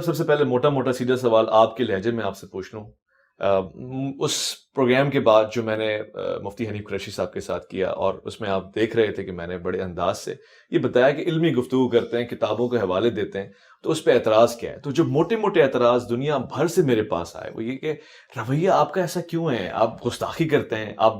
سب سے پہلے موٹا موٹا سیدھا سوال آپ کے لہجے میں آپ سے پوچھ لوں. اس پروگرام کے بعد جو میں نے مفتی حنیف قریشی صاحب کے ساتھ کیا، اور اس میں آپ دیکھ رہے تھے کہ میں نے بڑے انداز سے یہ بتایا کہ علمی گفتگو کرتے ہیں، کتابوں کے حوالے دیتے ہیں، تو اس پہ اعتراض کیا ہے. تو جو موٹے موٹے اعتراض دنیا بھر سے میرے پاس آئے وہ یہ کہ رویہ آپ کا ایسا کیوں ہے، آپ گستاخی کرتے ہیں، آپ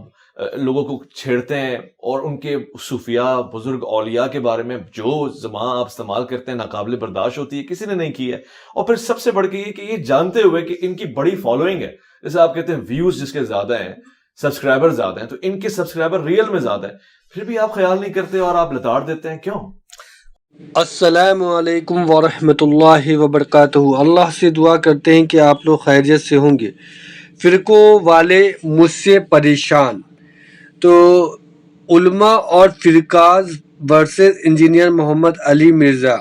لوگوں کو چھیڑتے ہیں، اور ان کے صوفیاء بزرگ اولیاء کے بارے میں جو زبان آپ استعمال کرتے ہیں ناقابل برداشت ہوتی ہے، کسی نے نہیں کی ہے. اور پھر سب سے بڑھ کے یہ کہ یہ جانتے ہوئے کہ ان کی بڑی فالوئنگ ہے، جیسے آپ کہتے ہیں ویوز جس کے زیادہ ہیں، سبسکرائبر زیادہ ہیں، تو ان کے سبسکرائبر ریئل میں زیادہ ہیں، پھر بھی آپ خیال نہیں کرتے اور آپ لتاڑ دیتے ہیں، کیوں؟ السلام علیکم ورحمۃ اللہ وبرکاتہ. اللہ سے دعا کرتے ہیں کہ آپ لوگ خیریت سے ہوں گے. فرقوں والے مجھ سے پریشان، تو علماء اور فرقاز ورسز انجینئر محمد علی مرزا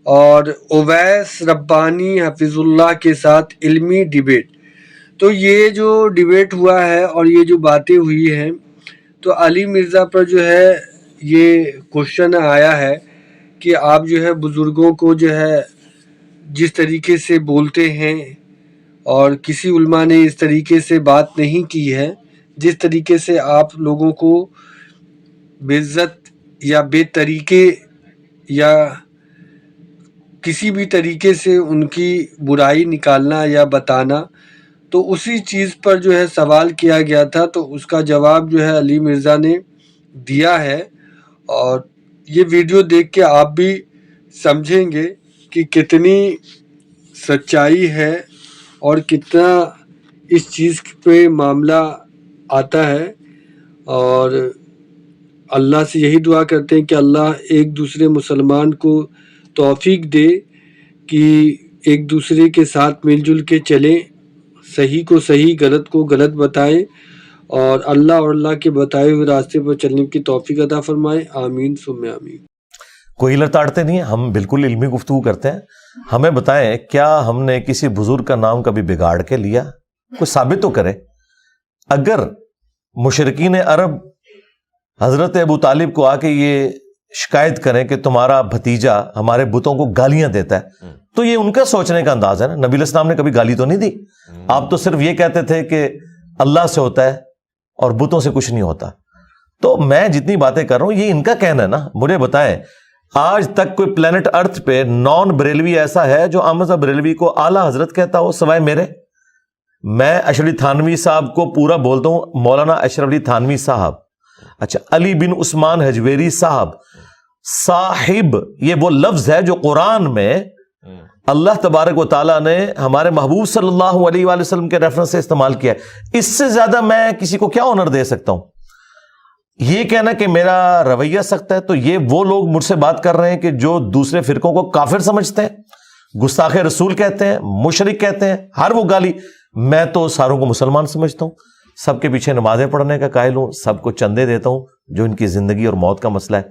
اور اویس ربانی حفظ اللہ کے ساتھ علمی ڈیبیٹ. تو یہ جو ڈیبیٹ ہوا ہے اور یہ جو باتیں ہوئی ہیں، تو علی مرزا پر جو ہے یہ کوشچن آیا ہے کہ آپ جو ہے بزرگوں کو جو ہے جس طریقے سے بولتے ہیں، اور کسی علماء نے اس طریقے سے بات نہیں کی ہے، جس طریقے سے آپ لوگوں کو بے عزت یا بے طریقے یا کسی بھی طریقے سے ان کی برائی نکالنا یا بتانا، تو اسی چیز پر جو ہے سوال کیا گیا تھا. تو اس کا جواب جو ہے علی مرزا نے دیا ہے، اور یہ ویڈیو دیکھ کے آپ بھی سمجھیں گے کہ کتنی سچائی ہے اور کتنا اس چیز پہ معاملہ آتا ہے. اور اللہ سے یہی دعا کرتے ہیں کہ اللہ ایک دوسرے مسلمان کو توفیق دے کہ ایک دوسرے کے ساتھ مل جل کے چلیں، صحیح کو صحیح، غلط کو غلط بتائیں، اور اللہ کے بتائے ہوئے راستے پر چلنے کی توفیق عطا فرمائے. آمین ثم آمین. کوئی لتاڑتے نہیں ہیں، ہم بالکل علمی گفتگو کرتے ہیں. ہمیں بتائیں کیا ہم نے کسی بزرگ کا نام کبھی بگاڑ کے لیا؟ کوئی ثابت تو کرے. اگر مشرکین عرب حضرت ابو طالب کو آ کے یہ شکایت کریں کہ تمہارا بھتیجا ہمارے بتوں کو گالیاں دیتا ہے، تو یہ ان کا سوچنے کا انداز ہے نا. نبی علیہ السلام نے کبھی گالی تو نہیں دی. آپ تو صرف یہ کہتے تھے کہ اللہ سے ہوتا ہے اور بتوں سے کچھ نہیں ہوتا. تو میں جتنی باتیں کر رہا ہوں یہ ان کا کہنا ہے نا. مجھے بتائیں آج تک کوئی پلانٹ ارتھ پہ نان بریلوی ایسا ہے جو احمد صاحب بریلوی کو اعلیٰ حضرت کہتا ہو سوائے میرے؟ میں اشرف علی تھانوی صاحب کو پورا بولتا ہوں مولانا اشرف علی تھانوی صاحب. اچھا، علی بن عثمان حجویری صاحب. صاحب یہ وہ لفظ ہے جو قرآن میں اللہ تبارک و تعالیٰ نے ہمارے محبوب صلی اللہ علیہ وآلہ وسلم کے ریفرنس سے استعمال کیا ہے. اس سے زیادہ میں کسی کو کیا آنر دے سکتا ہوں؟ یہ کہنا کہ میرا رویہ سخت ہے، تو یہ وہ لوگ مجھ سے بات کر رہے ہیں کہ جو دوسرے فرقوں کو کافر سمجھتے ہیں، گستاخ رسول کہتے ہیں، مشرک کہتے ہیں، ہر وہ گالی. میں تو ساروں کو مسلمان سمجھتا ہوں، سب کے پیچھے نمازیں پڑھنے کا قائل ہوں، سب کو چندے دیتا ہوں جو ان کی زندگی اور موت کا مسئلہ ہے.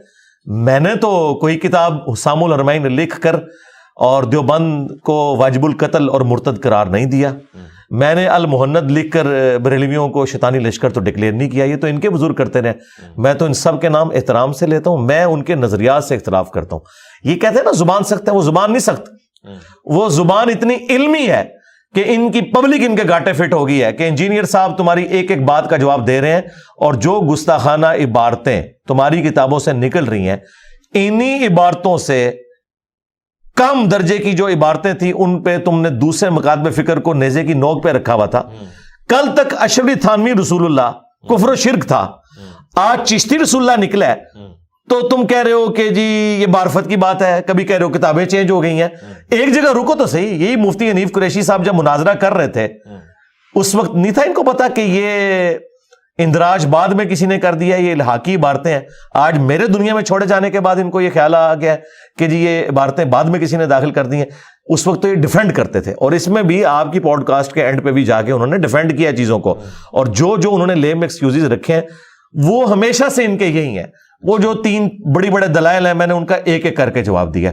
میں نے تو کوئی کتاب حسام الحرمین لکھ کر اور دیوبند کو واجب القتل اور مرتد قرار نہیں دیا. میں نے المہند لکھ کر بریلویوں کو شیطانی لشکر تو ڈکلیئر نہیں کیا. یہ تو ان کے بزرگ کرتے رہے. میں تو ان سب کے نام احترام سے لیتا ہوں، میں ان کے نظریات سے اختلاف کرتا ہوں. یہ کہتے ہیں نا زبان سخت ہے، وہ زبان نہیں سخت، وہ زبان اتنی علمی ہے کہ ان کی پبلک ان کے گاٹے فٹ ہو گئی ہے کہ انجینئر صاحب تمہاری ایک ایک بات کا جواب دے رہے ہیں، اور جو گستاخانہ عبارتیں تمہاری کتابوں سے نکل رہی ہیں، انہی عبارتوں سے کم درجے کی جو عبارتیں تھیں ان پہ تم نے دوسرے مکاتب فکر کو نیزے کی نوک پہ رکھا ہوا تھا. کل تک اشرف علی تھانوی رسول اللہ کفر و شرک تھا، آج چشتی رسول اللہ نکلا ہے، تو تم کہہ رہے ہو کہ جی یہ معرفت کی بات ہے. کبھی کہہ رہے ہو کتابیں چینج ہو گئی ہیں. ایک جگہ رکو تو صحیح. یہی مفتی حنیف قریشی صاحب جب مناظرہ کر رہے تھے اس وقت نہیں تھا ان کو پتا کہ یہ اندراج بعد میں کسی نے کر دیا، یہ الحاقی عبارتیں ہیں. آج میرے دنیا میں چھوڑے جانے کے بعد ان کو یہ خیال آ گیا کہ جی یہ عبارتیں بعد میں کسی نے داخل کر دی ہیں. اس وقت تو یہ ڈیفینڈ کرتے تھے، اور اس میں بھی آپ کی پوڈ کاسٹ کے اینڈ پہ بھی جا کے انہوں نے ڈیفینڈ کیا چیزوں کو، اور جو انہوں نے لیم ایکسکیوزز رکھے ہیں وہ ہمیشہ سے ان کے یہی ہیں. وہ جو 3 بڑے دلائل ہیں میں نے ان کا ایک ایک کر کے جواب دیا.